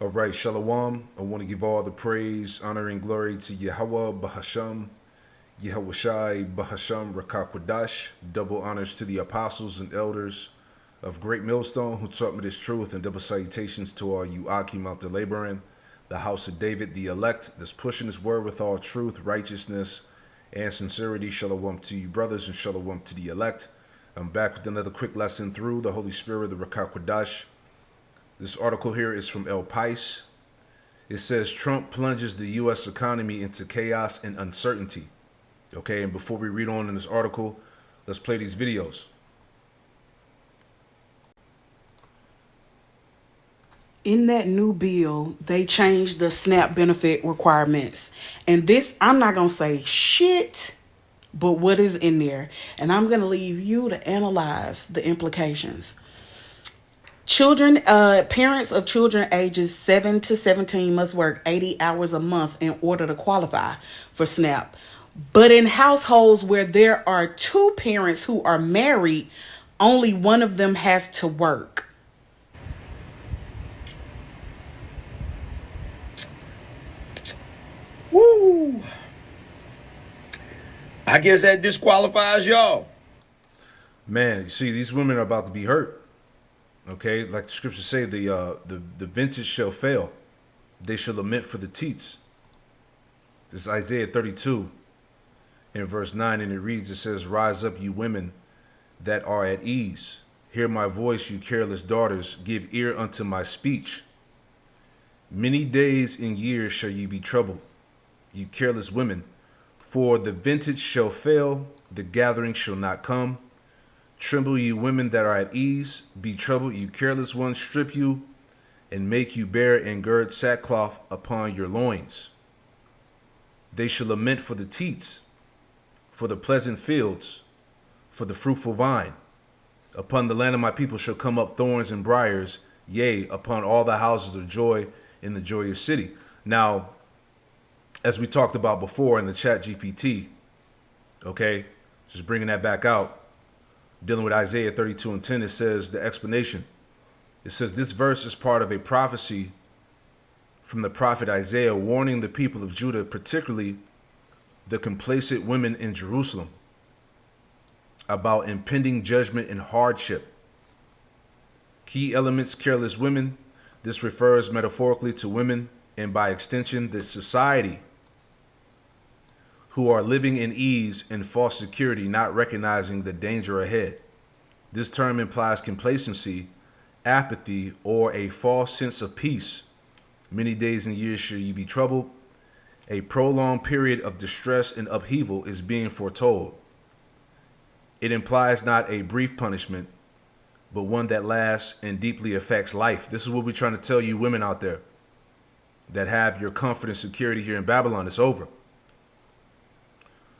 All right, Shalom. I want to give all the praise, honor, and glory to Yahweh, Bahasham, Yahweh Shai, Bahasham, Rakakwadash. Double honors to the apostles and elders of Great Millstone who taught me this truth, and double salutations to all you Akim out there laboring, the house of David, the elect, that's pushing his word with all truth, righteousness, and sincerity. Shalom to you, brothers, and shalom to the elect. I'm back with another quick lesson through the Holy Spirit, the Rakakwadash. This article here is from El Pais. It says Trump plunges the U.S. economy into chaos and uncertainty. Okay, and before we read on in this article, let's play these videos. In that new bill, they changed the SNAP benefit requirements. And this, I'm not going to say shit, but what is in there. And I'm going to leave you to analyze the implications. Parents of children ages 7 to 17 must work 80 hours a month in order to qualify for SNAP. But in households where there are two parents who are married, only one of them has to work. Woo! I guess that disqualifies y'all. Man, you see, these women are about to be hurt. Okay, like the scriptures say, the vintage shall fail. They shall lament for the teats. This is Isaiah 32 in verse 9, and it reads, it says, "Rise up, you women that are at ease. Hear my voice, you careless daughters. Give ear unto my speech. Many days and years shall ye be troubled, you careless women. For the vintage shall fail, the gathering shall not come. Tremble, you women that are at ease. Be troubled, you careless ones. Strip you and make you bare and gird sackcloth upon your loins. They shall lament for the teats, for the pleasant fields, for the fruitful vine. Upon the land of my people shall come up thorns and briars, yea, upon all the houses of joy in the joyous city." Now, as we talked about before in the chat GPT, okay, just bringing that back out, dealing with Isaiah 32 and 10, it says the explanation. It says this verse is part of a prophecy from the prophet Isaiah warning the people of Judah, particularly the complacent women in Jerusalem, about impending judgment and hardship. Key elements: careless women. This refers metaphorically to women, and by extension, the society, who are living in ease and false security, not recognizing the danger ahead. This term implies complacency, apathy, or a false sense of peace. Many days and years shall you be troubled. A prolonged period of distress and upheaval is being foretold. It implies not a brief punishment, but one that lasts and deeply affects life. This is what we're trying to tell you women out there that have your comfort and security here in Babylon. It's over.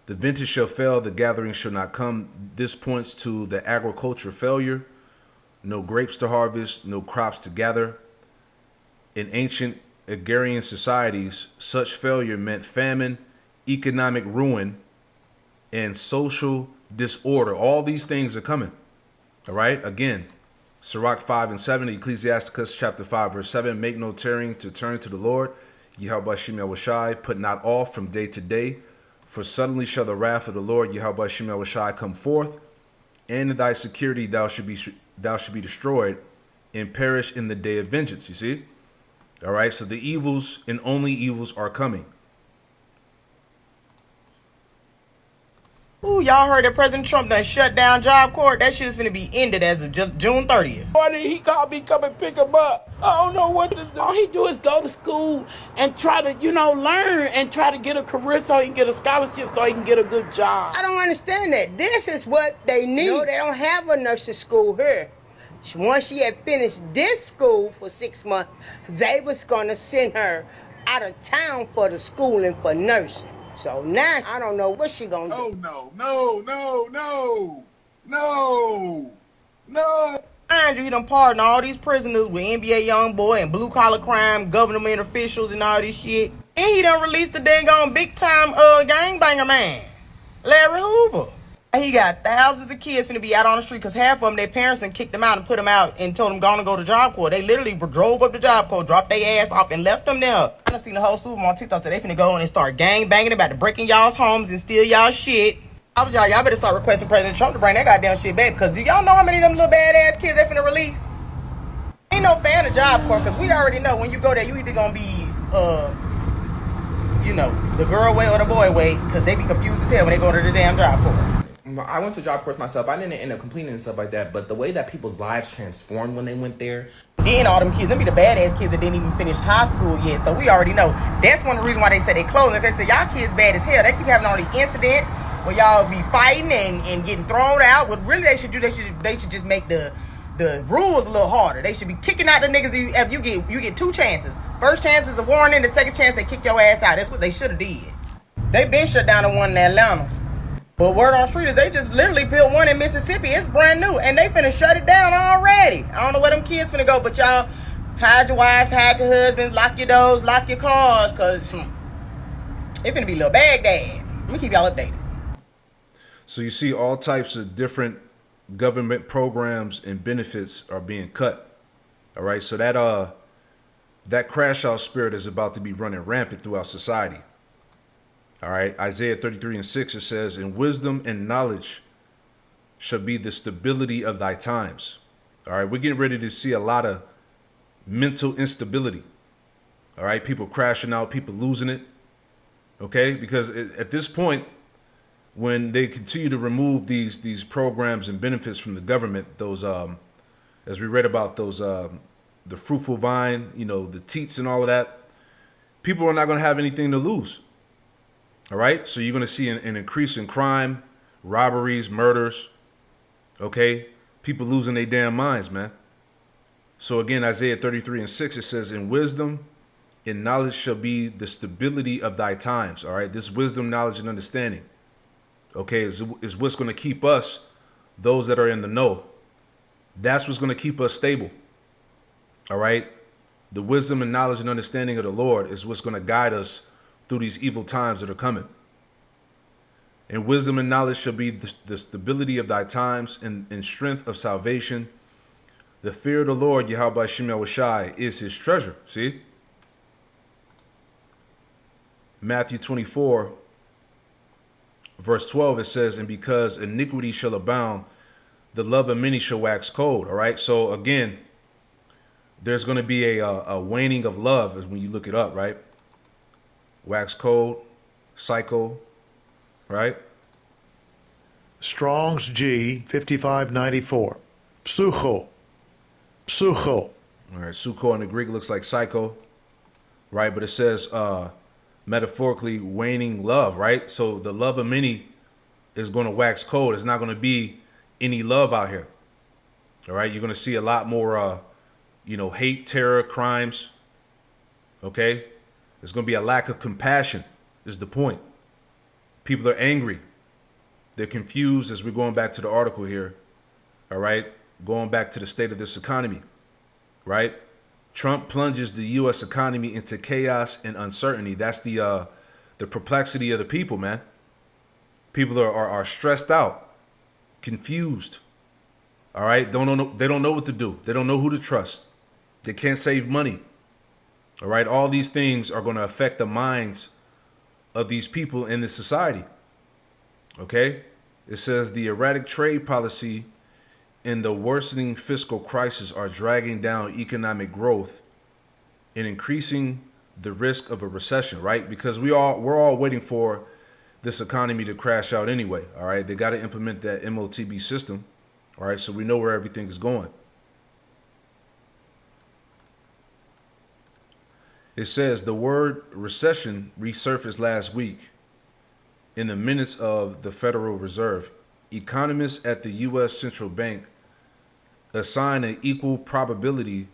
The vintage shall fail, the gathering shall not come. This points to the agriculture failure. No grapes to harvest, no crops to gather. In ancient agrarian societies, such failure meant famine, economic ruin, and social disorder. All these things are coming. All right? Again, Sirach 5 and 7, Ecclesiasticus chapter 5, verse 7, "Make no tarrying to turn to the Lord. Yahweh Shem Yahweh Shai, put not off from day to day. For suddenly shall the wrath of the Lord Yahweh Shem Yahweh Shai come forth, and in thy security thou should be destroyed and perish in the day of vengeance." You see? All right, so the evils and only evils are coming. Ooh, y'all heard that President Trump done shut down Job Corps? That shit is finna be ended as of June 30th. He called me, come and pick him up. I don't know what to do. All he do is go to school and try to, learn and try to get a career so he can get a scholarship so he can get a good job. I don't understand that. This is what they need. No, they don't have a nursing school here. Once she had finished this school for 6 months, they was gonna send her out of town for the schooling for nursing. So now, I don't know what she gonna do. Oh, no. Mind you, he done pardoned all these prisoners with NBA Youngboy and blue collar crime, government officials and all this shit. And he done released the dang on big time gangbanger man, Larry Hoover. He got thousands of kids finna be out on the street because half of them, their parents done kicked them out and put them out and told them gonna go to Job Corps. They literally drove up to Job Corps, dropped their ass off, and left them there. I done seen the whole Super on TikTok, so they finna go in and start gang banging about to breaking y'all's homes and steal y'all shit. I was y'all better start requesting President Trump to bring that goddamn shit back, because do y'all know how many of them little badass kids they finna release? Ain't no fan of Job Corps, because we already know when you go there, you either gonna be, you know, the girl way or the boy way, because they be confused as hell when they go to the damn Job Corps. I went to Job Corps myself. I didn't end up completing and stuff like that, but the way that people's lives transformed when they went there. Then all them kids, them be the badass kids that didn't even finish high school yet. So we already know. That's one of the reasons why they said they closing. They said y'all kids bad as hell. They keep having all these incidents where y'all be fighting and getting thrown out. What really they should do, they should just make the rules a little harder. They should be kicking out the niggas if you get two chances. First chance is a warning. The second chance they kick your ass out. That's what they should have did. They been shut down the one in Atlanta. But word on the street is they just literally built one in Mississippi. It's brand new. And they finna shut it down already. I don't know where them kids finna go, but y'all hide your wives, hide your husbands, lock your doors, lock your cars, because it finna be little Baghdad. Let me keep y'all updated. So you see all types of different government programs and benefits are being cut. All right. So that crash out spirit is about to be running rampant throughout society. All right, Isaiah 33:6, it says, "In wisdom and knowledge shall be the stability of thy times." All right, we're getting ready to see a lot of mental instability. All right, people crashing out, people losing it. Okay, because at this point, when they continue to remove these programs and benefits from the government, those as we read about those the fruitful vine, you know, the teats and all of that, people are not going to have anything to lose. All right, so you're going to see an increase in crime, robberies, murders. Okay, people losing their damn minds, man. So again, Isaiah 33:6, it says, "In wisdom and knowledge shall be the stability of thy times." All right, this wisdom, knowledge, and understanding, okay, is what's going to keep us, those that are in the know. That's what's going to keep us stable. All right, the wisdom and knowledge and understanding of the Lord is what's going to guide us through these evil times that are coming. And wisdom and knowledge shall be the stability of thy times and strength of salvation. The fear of the Lord, Yahweh Shem Yahushai, is his treasure. See? Matthew 24, verse 12, it says, "And because iniquity shall abound, the love of many shall wax cold." All right. So again, there's going to be a waning of love as when you look it up, right? Wax cold, psycho, right? Strong's G 5594. Psucho. Psucho. All right, suko in the Greek looks like psycho, right? But it says metaphorically waning love, right? So the love of many is going to wax cold. It's not going to be any love out here. All right, you're going to see a lot more, hate, terror, crimes. Okay. There's going to be a lack of compassion, is the point. People are angry. They're confused as we're going back to the article here. All right. Going back to the state of this economy. Right. Trump plunges the U.S. economy into chaos and uncertainty. That's the perplexity of the people, man. People are stressed out, confused. All right. They don't know what to do. They don't know who to trust. They can't save money. All right, all these things are going to affect the minds of these people in this society. Okay, it says the erratic trade policy and the worsening fiscal crisis are dragging down economic growth and increasing the risk of a recession, right? Because we're all waiting for this economy to crash out anyway. All right, they got to implement that MOTB system. All right, so we know where everything is going. It says the word recession resurfaced last week in the minutes of the Federal Reserve. Economists at the U.S. Central Bank assign an equal probability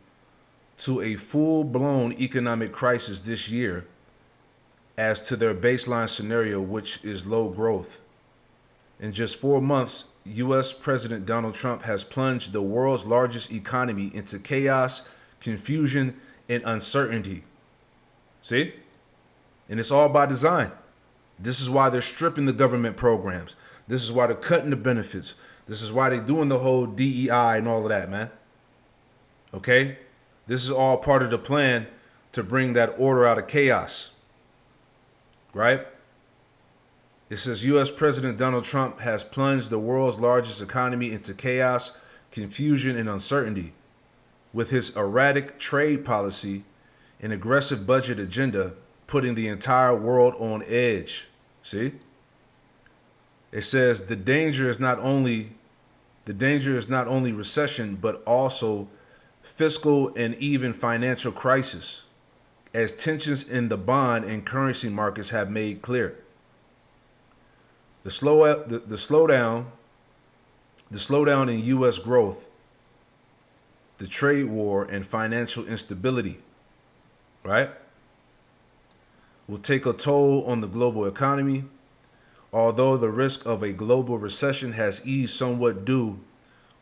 to a full-blown economic crisis this year as to their baseline scenario, which is low growth. In just 4 months, U.S. President Donald Trump has plunged the world's largest economy into chaos, confusion, and uncertainty. See? And it's all by design. This is why they're stripping the government programs. This is why they're cutting the benefits. This is why they're doing the whole DEI and all of that, man. Okay? This is all part of the plan to bring that order out of chaos. Right? It says U.S. President Donald Trump has plunged the world's largest economy into chaos, confusion, and uncertainty with his erratic trade policy and aggressive budget agenda, putting the entire world on edge. See? It says the danger is not only recession, but also fiscal and even financial crisis, as tensions in the bond and currency markets have made clear. The slowdown in U.S. growth, the trade war, and financial instability, right, will take a toll on the global economy. Although the risk of a global recession has eased somewhat due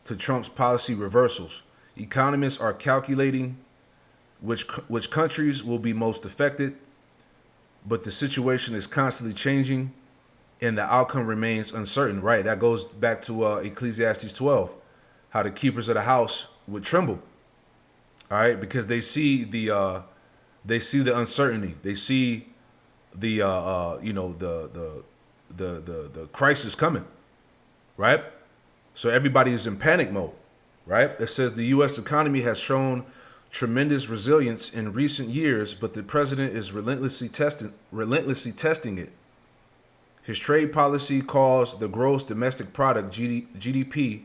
to Trump's policy reversals, economists are calculating which countries will be most affected, but the situation is constantly changing and the outcome remains uncertain. Right, that goes back to Ecclesiastes 12, how the keepers of the house would tremble. All right, because they see the uncertainty, they see the the crisis coming, right? So everybody is in panic mode, right? It says the U.S. economy has shown tremendous resilience in recent years, but the president is relentlessly testing it. His trade policy caused the gross domestic product (GDP),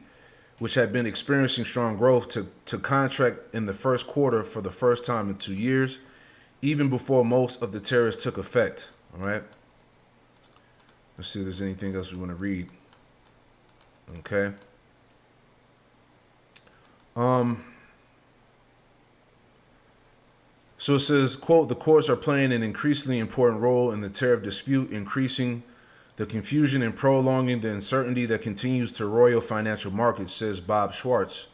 which had been experiencing strong growth, to contract in the first quarter for the first time in 2 years, even before most of the tariffs took effect. All right. Let's see if there's anything else we want to read. Okay. So it says, quote, the courts are playing an increasingly important role in the tariff dispute, increasing the confusion and prolonging the uncertainty that continues to roil financial markets, says Bob Schwartz,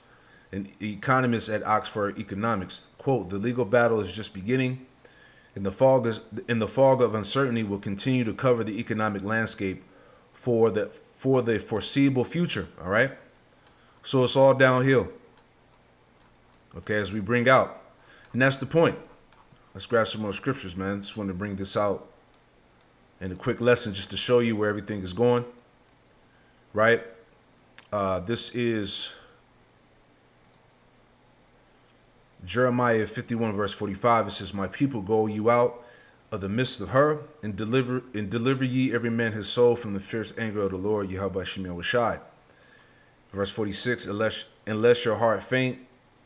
an economist at Oxford Economics. Quote, the legal battle is just beginning, and the fog of uncertainty will continue to cover the economic landscape for the foreseeable future. All right. So it's all downhill. Okay, as we bring out. And that's the point. Let's grab some more scriptures, man. Just wanted to bring this out in a quick lesson just to show you where everything is going. Right? This is Jeremiah 51, verse 45. It says, my people, go you out of the midst of her, and deliver ye every man his soul from the fierce anger of the Lord, Yahweh Shem Yahushai. Verse 46, unless your heart faint,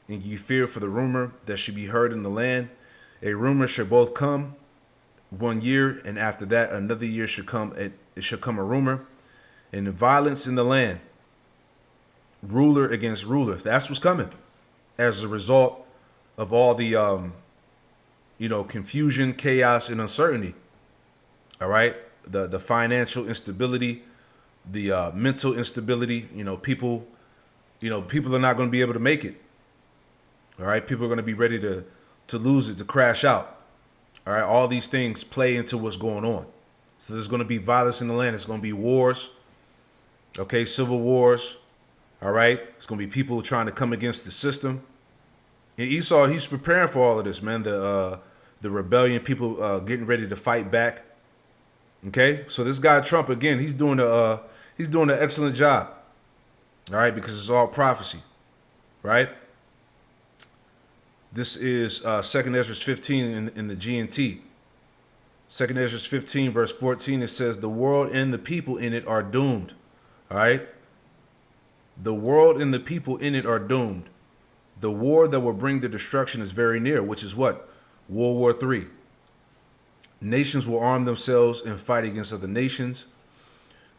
and ye fear for the rumor that should be heard in the land, a rumor shall both come 1 year, and after that another year should come. It shall come a rumor, and the violence in the land, ruler against ruler. That's what's coming as a result of all the confusion, chaos, and uncertainty. All right, the financial instability, the mental instability. People are not going to be able to make it. All right, people are going to be ready to lose it, to crash out. All right, all these things play into what's going on. So there's going to be violence in the land. There's going to be wars. Okay, civil wars. All right, it's going to be people trying to come against the system. And Esau, he's preparing for all of this, man. The rebellion, people getting ready to fight back. Okay, so this guy Trump, again, he's doing an excellent job. All right, because it's all prophecy, right? This is 2nd Ezra 15 in the GNT. 2nd Ezra 15, verse 14, it says, the world and the people in it are doomed. All right? The world and the people in it are doomed. The war that will bring the destruction is very near, which is what? World War III. Nations will arm themselves and fight against other nations.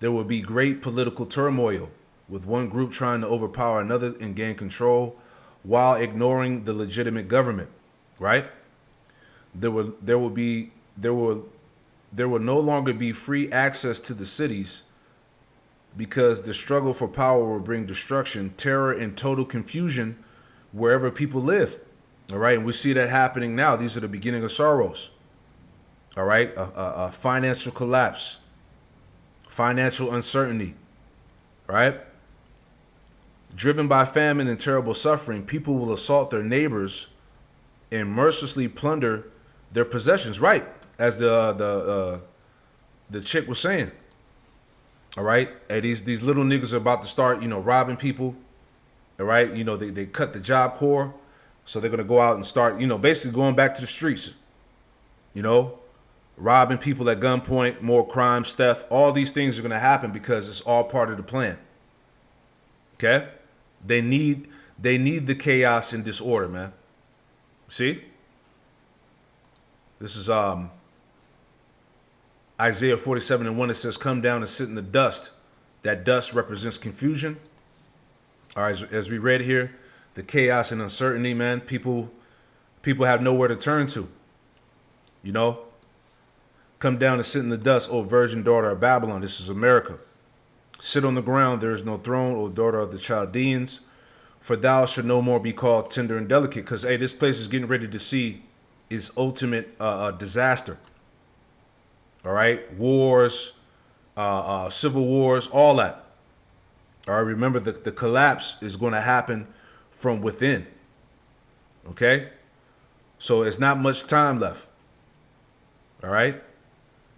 There will be great political turmoil, with one group trying to overpower another and gain control while ignoring the legitimate government, right? There will no longer be free access to the cities, because the struggle for power will bring destruction, terror, and total confusion wherever people live. All right, and we see that happening now. These are the beginning of sorrows. All right, a financial collapse, financial uncertainty. right? Driven by famine and terrible suffering, people will assault their neighbors and mercilessly plunder their possessions, right? As the chick was saying. All right? Hey, these little niggas are about to start, robbing people. All right? They cut the Job Corps. So they're going to go out and start, basically going back to the streets. Robbing people at gunpoint, more crime, theft. All these things are going to happen because it's all part of the plan. Okay? They need the chaos and disorder, man. See? This is Isaiah 47:1. It says, "Come down and sit in the dust." That dust represents confusion. All right, as we read here, the chaos and uncertainty, man. People have nowhere to turn to. Come down and sit in the dust, O virgin daughter of Babylon. This is America. Sit on the ground, there is no throne, O daughter of the Chaldeans. For thou shalt no more be called tender and delicate. Because, hey, this place is getting ready to see its ultimate disaster. All right? Wars, civil wars, all that. All right? Remember, the collapse is going to happen from within. Okay? So it's not much time left. All right?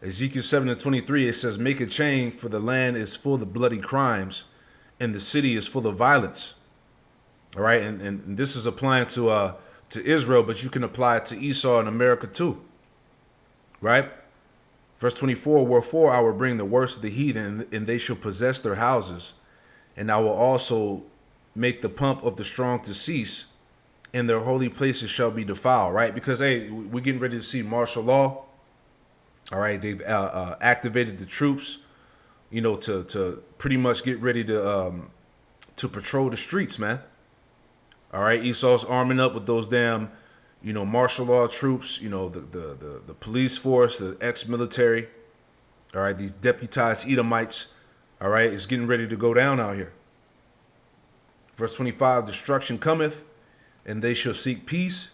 Ezekiel 7:23, it says, "Make a chain, for the land is full of bloody crimes, and the city is full of violence." All right, and this is applying to Israel, but you can apply it to Esau and America too. Right? Verse 24, "Wherefore I will bring the worst of the heathen, and they shall possess their houses, and I will also make the pump of the strong to cease, and their holy places shall be defiled." Right? Because, hey, we're getting ready to see martial law. All right, they've activated the troops, to pretty much get ready to patrol the streets, man. All right, Esau's arming up with those damn, martial law troops, the police force, the ex-military. All right, these deputized Edomites. All right, it's getting ready to go down out here. Verse 25, "Destruction cometh, and they shall seek peace,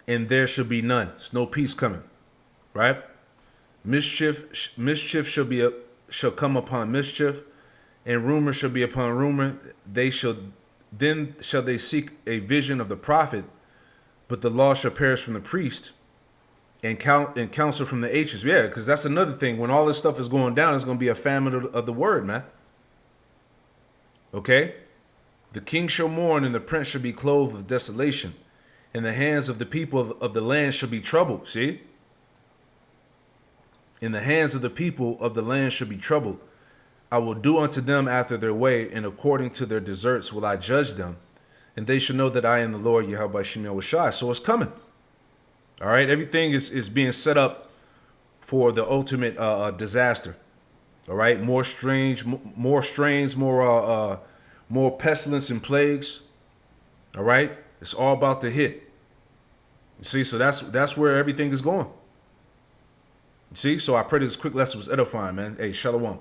and there shall be none." There's no peace coming, right? Mischief shall come upon mischief, and rumor shall be upon rumor. Then shall they seek a vision of the prophet, but the law shall perish from the priest, and counsel from the ancients. Yeah, because that's another thing. When all this stuff is going down, it's going to be a famine of the word, man. Okay? "The king shall mourn, and the prince shall be clothed with desolation, and the hands of the people of the land shall be troubled." See? "In the hands of the people of the land shall be troubled. I will do unto them after their way, and according to their deserts will I judge them. And they shall know that I am the Lord Yahweh Shem Yahushai." So it's coming. All right, everything is being set up for the ultimate disaster. All right, more strains, more pestilence and plagues. All right, it's all about to hit. You see, so that's where everything is going. You see, so I pray this quick lesson was edifying, man. Hey, shalom.